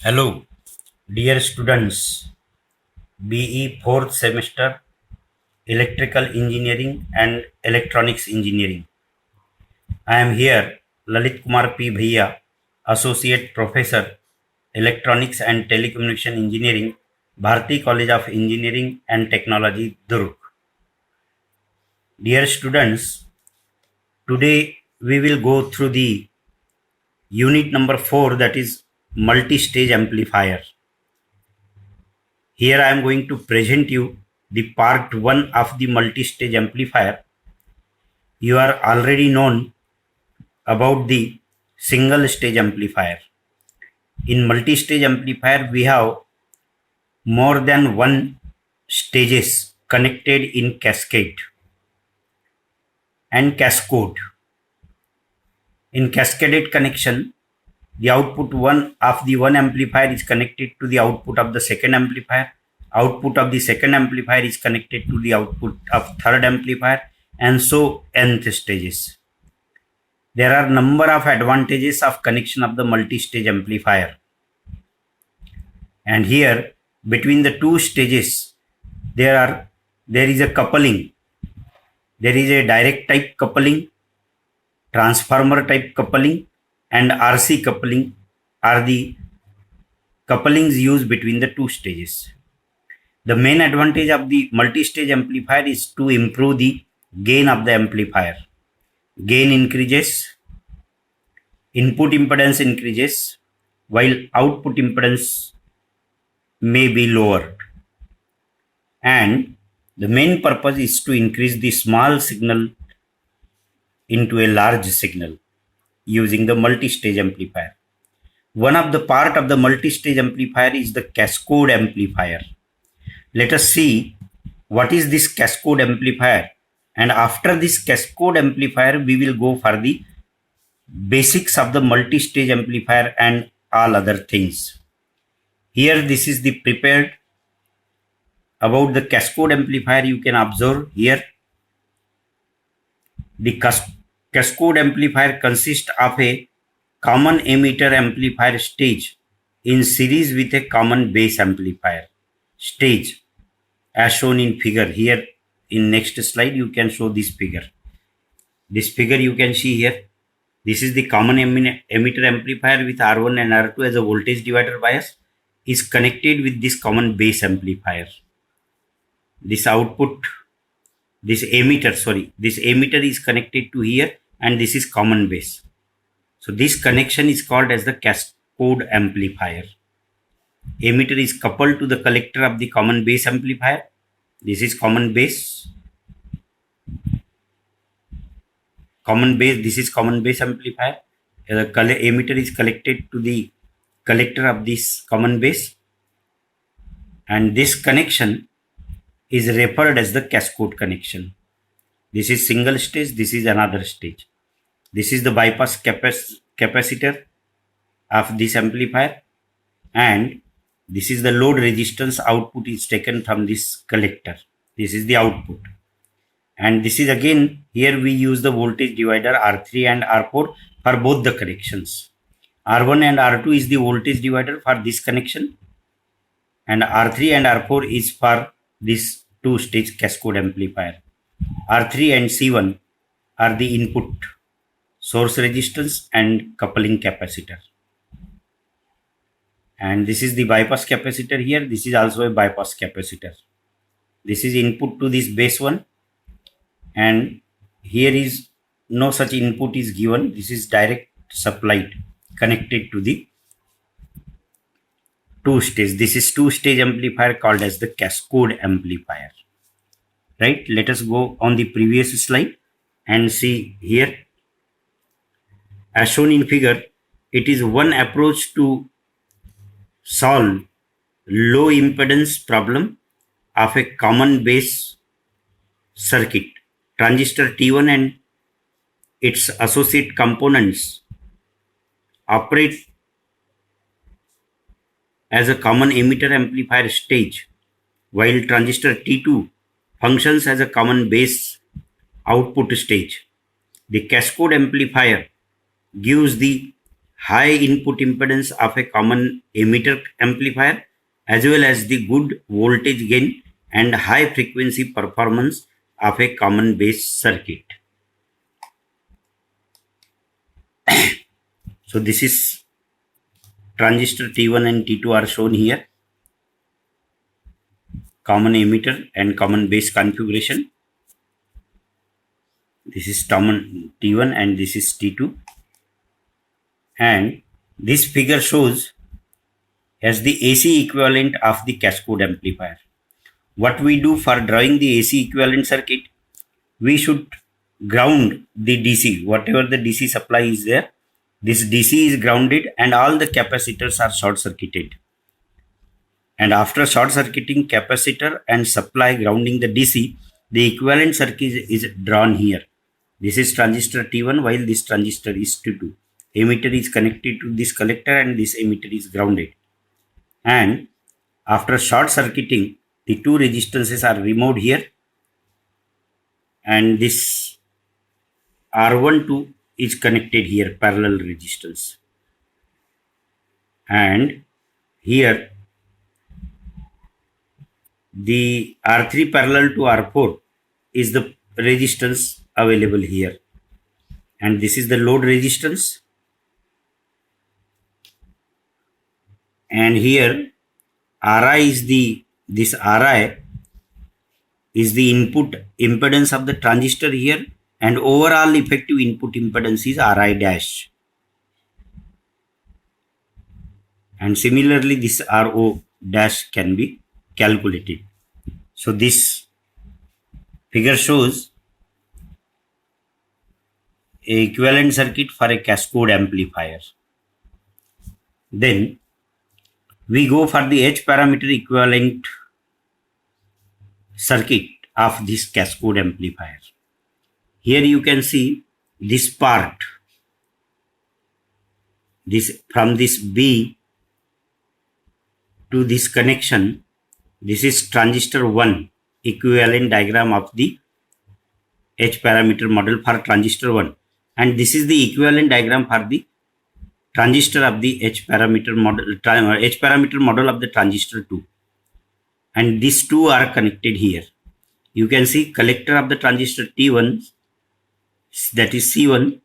Hello, dear students, BE 4th semester, Electrical Engineering and Electronics Engineering. I am here, Lalit Kumar P. Bhaiya, Associate Professor, Electronics and Telecommunication Engineering, Bharati College of Engineering and Technology, Durg. Dear students, today we will go through the unit number 4, that is multi-stage amplifier. Here I am going to present you the part 1 of the multi-stage amplifier. You are already known about the single stage amplifier. In multi-stage amplifier, we have more than one stages connected in cascade and cascade. In cascaded connection, the output one of the one amplifier is connected to the output of the second amplifier. Output of the second amplifier is connected to the output of third amplifier, and so nth stages. There are number of advantages of connection of the multi-stage amplifier. And here between the two stages there is a coupling. There is a direct type coupling, transformer type coupling, and RC coupling are the couplings used between the two stages. The main advantage of the multi-stage amplifier is to improve the gain of the amplifier. Gain increases, input impedance increases, while output impedance may be lowered. And the main purpose is to increase the small signal into a large signal using the multi-stage amplifier. One of the part of the multi-stage amplifier is the cascade amplifier. Let us see what is this cascade amplifier, and after this cascade amplifier we will go for the basics of the multi-stage amplifier and all other things. Here this is the prepared about the cascade amplifier. You can observe here the cascade amplifier consists of a common emitter amplifier stage in series with a common base amplifier stage, as shown in figure. Here in next slide you can show this figure. This figure you can see here. This is the common emitter amplifier with R1 and R2 as a voltage divider bias is connected with this common base amplifier. This emitter is connected to here, and this is common base. So this connection is called as the cascade amplifier. Emitter is coupled to the collector of the common base amplifier. This is common base. This is common base amplifier. The emitter is connected to the collector of this common base, and this connection is referred as the cascade connection. This is single stage, this is another stage. This is the bypass capacitor of this amplifier, and this is the load resistance. Output is taken from this collector. This is the output. And this is again, here we use the voltage divider R3 and R4 for both the connections. R1 and R2 is the voltage divider for this connection, and R3 and R4 is for this two-stage cascade amplifier. R3 and C1 are the input, source resistance and coupling capacitor. And this is the bypass capacitor here. This is also a bypass capacitor. This is input to this base one, and here is no such input is given. This is direct supplied, connected to the two-stage. This is two-stage amplifier called as the cascade amplifier. Right? Let us go on the previous slide and see here. As shown in figure, it is one approach to solve low impedance problem of a common base circuit. Transistor T1 and its associate components operate as a common emitter amplifier stage, while transistor T2 functions as a common base output stage. The cascade amplifier gives the high input impedance of a common emitter amplifier as well as the good voltage gain and high frequency performance of a common base circuit. So this is transistor T1 and T2 are shown here. Common emitter and common base configuration. This is common T1 and this is T2. And this figure shows as the AC equivalent of the cascode amplifier. What we do for drawing the AC equivalent circuit, we should ground the DC, whatever the DC supply is there. This DC is grounded and all the capacitors are short circuited. And after short circuiting capacitor and supply grounding the DC, the equivalent circuit is drawn here. This is transistor T1 while this transistor is T2. Emitter is connected to this collector and this emitter is grounded. And after short circuiting, the two resistances are removed here. And this R12 is connected here, parallel resistance. And here the R3 parallel to R4 is the resistance available here. And this is the load resistance. And here Ri is this Ri is the input impedance of the transistor here, and overall effective input impedance is Ri dash. And similarly this Ro dash can be calculated. So this figure shows a equivalent circuit for a cascode amplifier. Then we go for the H parameter equivalent circuit of this cascode amplifier. Here you can see this part, this from this B to this connection. This is transistor 1 equivalent diagram of the H parameter model for transistor 1, and this is the equivalent diagram for the transistor of the H parameter model of the transistor 2, and these two are connected here. You can see collector of the transistor T1, that is C1,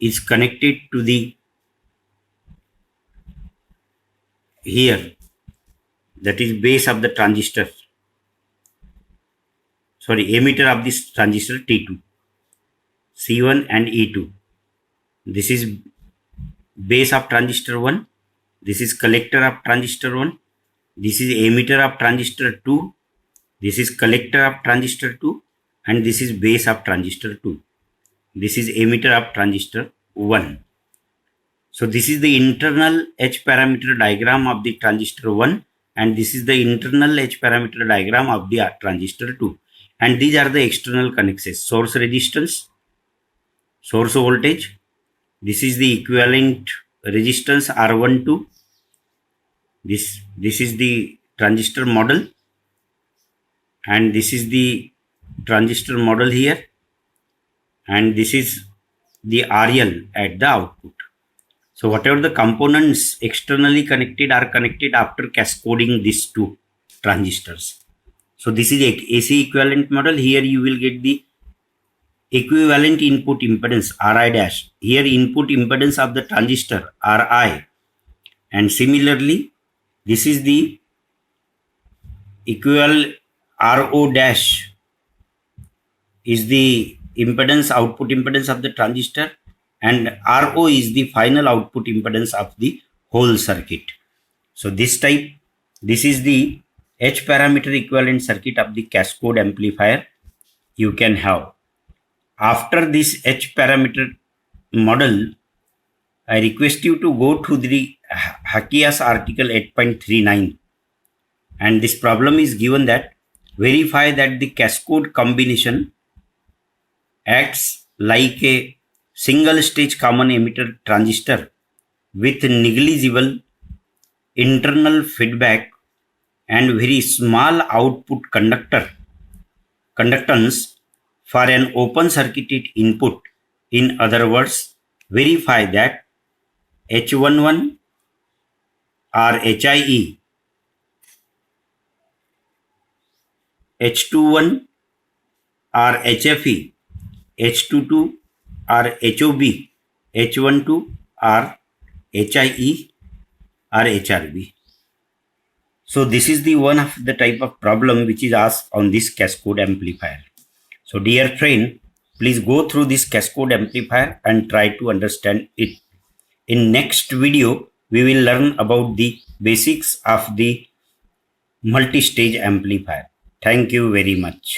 is connected to the here, that is base of the transistor, emitter of this transistor T2, C1 and E2. This is base of transistor 1, this is collector of transistor 1, this is emitter of transistor 2, this is collector of transistor 2, and this is base of transistor 2. This is emitter of transistor 1. So this is the internal H parameter diagram of the transistor 1, and this is the internal H parameter diagram of the transistor 2. And these are the external connections: source resistance, source voltage. This is the equivalent resistance R12. This is the transistor model, and this is the transistor model here, and this is the RL at the output. So whatever the components externally connected are connected after cascading these two transistors. So this is AC equivalent model. Here you will get the equivalent input impedance Ri dash. Here input impedance of the transistor Ri, and similarly this is the equivalent Ro dash is the impedance, output impedance of the transistor, and Ro is the final output impedance of the whole circuit. So this is the H parameter equivalent circuit of the cascode amplifier you can have. After this H parameter model, I request you to go to the Hakias article 8.39, and this problem is given that verify that the cascode combination acts like a single stage common emitter transistor with negligible internal feedback and very small output conductance for an open circuited input. In other words, verify that H11 or HIE, H21 or HFE, H22 or HOB, H12 or HIE or HRB. So this is the one of the type of problem which is asked on this cascode amplifier. So dear friend, please go through this cascode amplifier and try to understand it. In next video, we will learn about the basics of the multi-stage amplifier. Thank you very much.